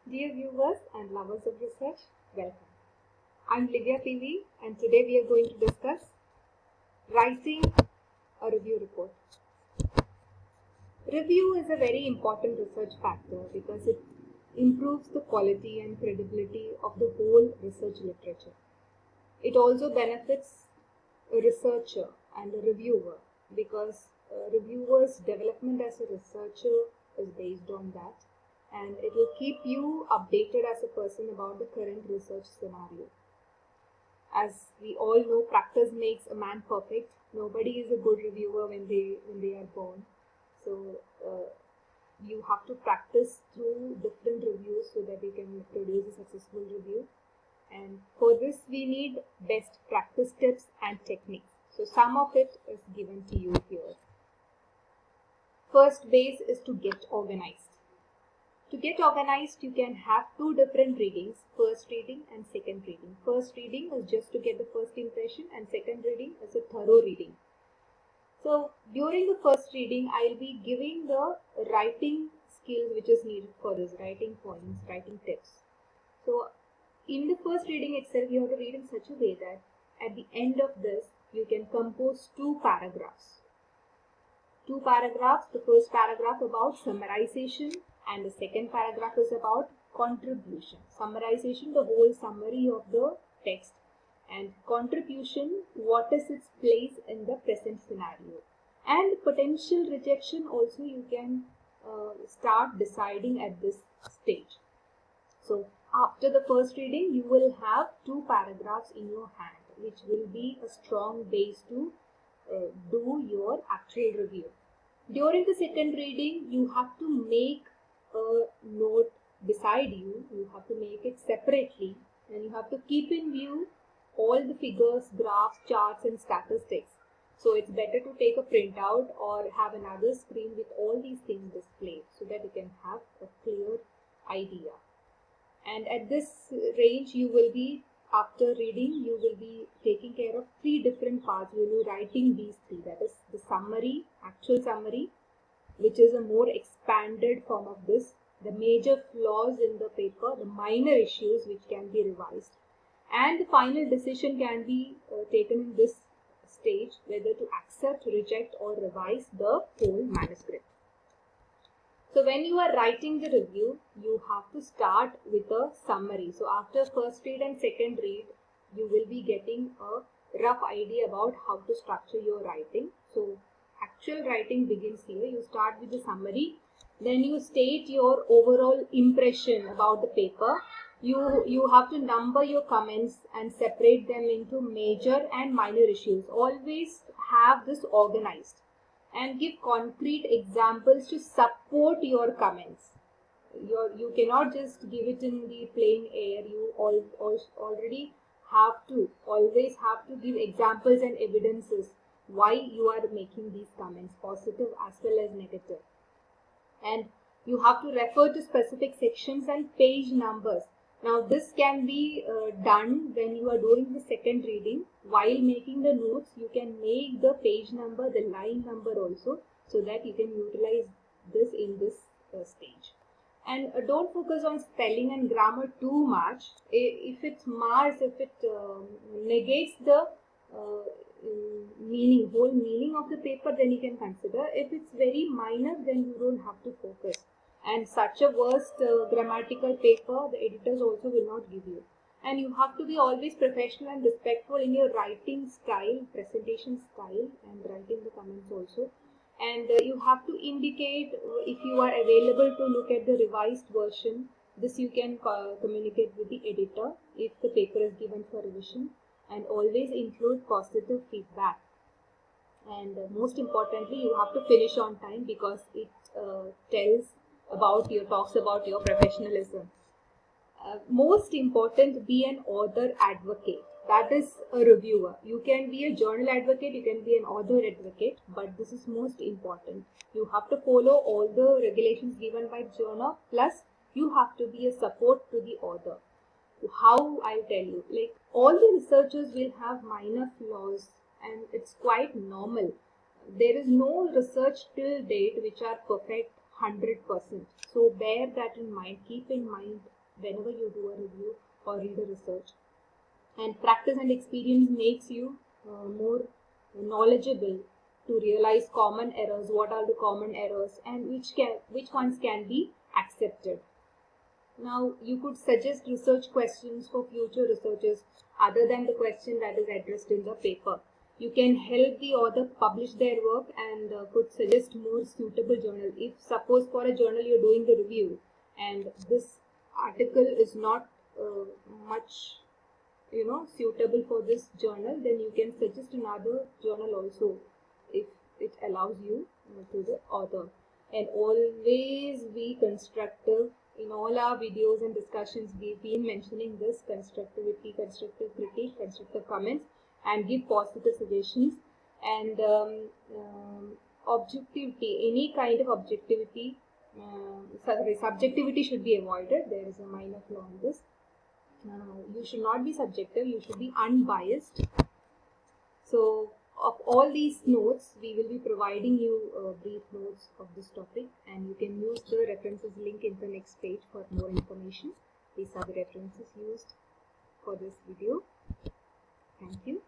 Dear viewers and lovers of research, welcome. I'm Lydia PV and today we are going to discuss writing a review report. Review is a very important research factor because it improves the quality and credibility of the whole research literature. It also benefits a researcher and a reviewer because a reviewer's development as a researcher is based on that, and it will keep you updated as a person about the current research scenario. As we all know, practice makes a man perfect. Nobody is a good reviewer when they are born. So you have to practice through different reviews so that you can produce a successful review. And for this, we need best practice tips and techniques. So some of it is given to you here. First base is to get organized. To get organized, you can have two different readings, first reading and second reading. First reading is just to get the first impression and second reading is a thorough reading. So during the first reading, I'll be giving the writing skills which is needed for this, writing points, writing tips. So in the first reading itself, you have to read in such a way that at the end of this, you can compose two paragraphs. Two paragraphs, the first paragraph about summarization and the second paragraph is about contribution. Summarization, the whole summary of the text, and contribution, what is its place in the present scenario. And potential rejection also you can start deciding at this stage. So after the first reading, you will have two paragraphs in your hand, which will be a strong base to do your actual review. During the second reading, you have to make a note beside you. You have to make it separately and you have to keep in view all the figures, graphs, charts and statistics. So it's better to take a printout or have another screen with all these things displayed so that you can have a clear idea. And at this range, you will be, after reading, you will be taking care of three different parts. You will be writing these three, that is the summary, actual summary, which is a more expanded form of this, the major flaws in the paper, the minor issues which can be revised, and the final decision can be taken in this stage, whether to accept, reject or revise the whole manuscript. So when you are writing the review, you have to start with a summary. So after first read and second read, you will be getting a rough idea about how to structure your writing. So actual writing begins here. You start with the summary, then you state your overall impression about the paper. You have to number your comments and separate them into major and minor issues. Always have this organized and give concrete examples to support your comments. You cannot just give it in the plain air. You already always have to give examples and evidences why you are making these comments, positive as well as negative. And you have to refer to specific sections and page numbers. Now this can be done when you are doing the second reading. While making the notes, you can make the page number, the line number also, so that you can utilize this in this stage. And don't focus on spelling and grammar too much. If it mars, if it negates the whole meaning of the paper, then you can consider. If it's very minor, then you don't have to focus. And such a worst grammatical paper, the editors also will not give you. And you have to be always professional and respectful in your writing style, presentation style, and writing the comments also. And you have to indicate if you are available to look at the revised version. This you can communicate with the editor if the paper is given for revision. And always include positive feedback. And most importantly, you have to finish on time because it talks about your professionalism. Most important, be an author advocate. That is a reviewer. You can be a journal advocate, you can be an author advocate, but this is most important. You have to follow all the regulations given by journal, plus you have to be a support to the author. How I'll tell you, like all the researchers will have minor flaws and it's quite normal. There is no research till date which are perfect 100%. So bear that in mind, keep in mind whenever you do a review or read a research. And practice and experience makes you more knowledgeable to realize common errors, what are the common errors, and which ones can be accepted. Now, you could suggest research questions for future researchers other than the question that is addressed in the paper. You can help the author publish their work and could suggest more suitable journal. If suppose for a journal you're doing the review and this article is not much suitable for this journal, then you can suggest another journal also if it allows you to the author. And always be constructive. In all our videos and discussions, we've been mentioning this: constructivity, constructive critique, constructive comments, and give positive suggestions. And objectivity, any kind of objectivity, subjectivity should be avoided. There is a minor flaw in this. You should not be subjective, you should be unbiased. So of all these notes, we will be providing you brief notes of this topic, and you can use the references link in the next page for more information. These are the references used for this video. Thank you.